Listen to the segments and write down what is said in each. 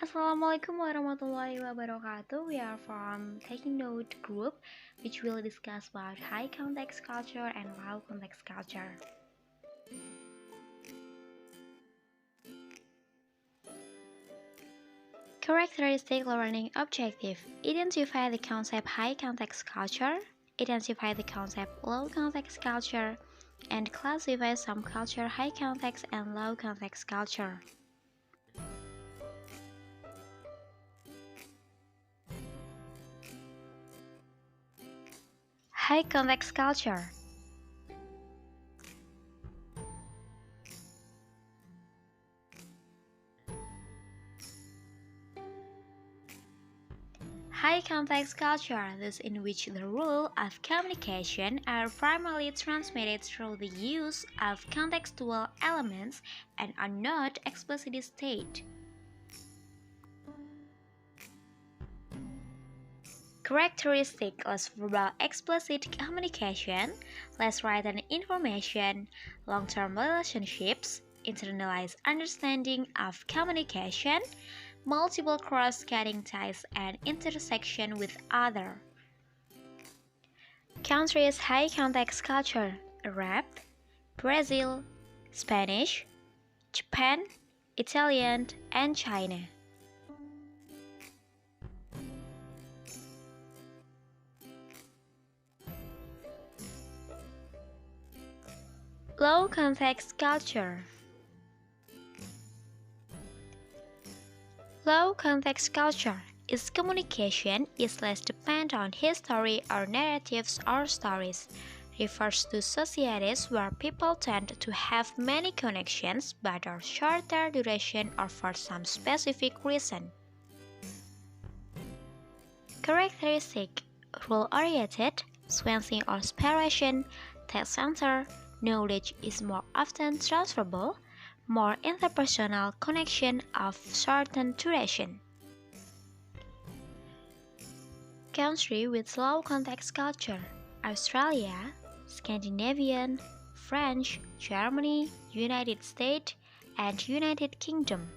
Assalamualaikum warahmatullahi wabarakatuh. We are from Taking Note group, which will discuss about high context culture and low context culture. Characteristic learning objective: identify the concept high context culture, identify the concept low context culture, and classify some culture high context and low context culture. High context culture. High context culture, those in which the rules of communication are primarily transmitted through the use of contextual elements and are not explicitly stated. Characteristic: less verbal explicit communication, less written information, long-term relationships, internalized understanding of communication, multiple cross-cutting ties and intersection with other countries. High context culture: Arab, Brazil, Spanish, Japan, Italian, and China. Low context culture. Low context culture is communication is less dependent on history or narratives or stories. Refers to societies where people tend to have many connections but are shorter duration or for some specific reason. Characteristic: rule-oriented, sequencing or separation, text-centered, knowledge is more often transferable, more interpersonal connection of certain duration. Country with low context culture: Australia, Scandinavian, French, Germany, United States, and United Kingdom.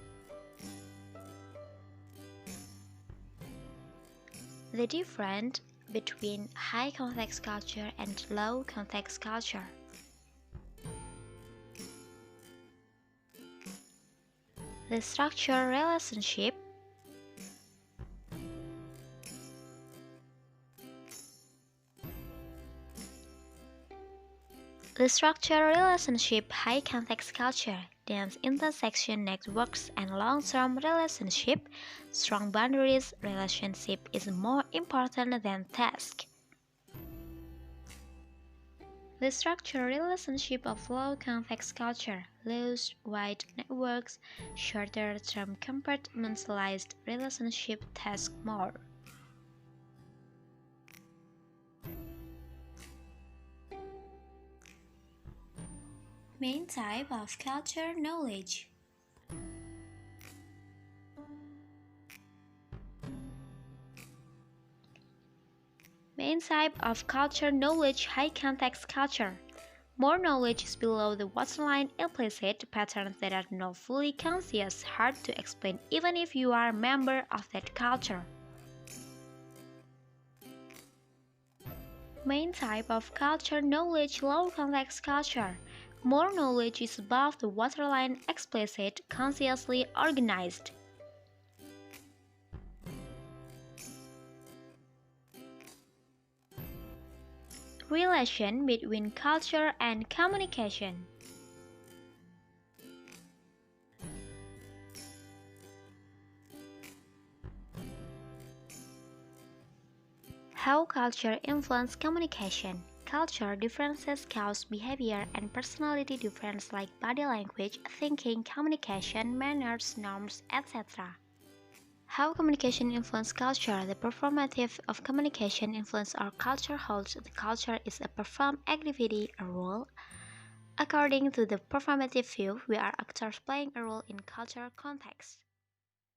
The difference between high context culture and low context culture. The structure relationship. The structure relationship: high context culture, dense intersection networks and long-term relationship, strong boundaries, relationship is more important than task. The structure relationship of low context culture: loose, wide networks, shorter term compartmentalized relationship, task more. Main type of culture knowledge. Main type of culture knowledge: high context culture. More knowledge is below the waterline, implicit patterns that are not fully conscious, hard to explain even if you are a member of that culture. Main type of culture knowledge: low context culture. More knowledge is above the waterline, explicit, consciously organized. Relation between culture and communication. How culture influences communication. Culture differences cause behavior and personality difference like body language, thinking, communication, manners, norms, etc. How communication influences culture. The performative of communication influence our culture holds the culture is a performed activity, a role. According to the performative view, we are actors playing a role in cultural context.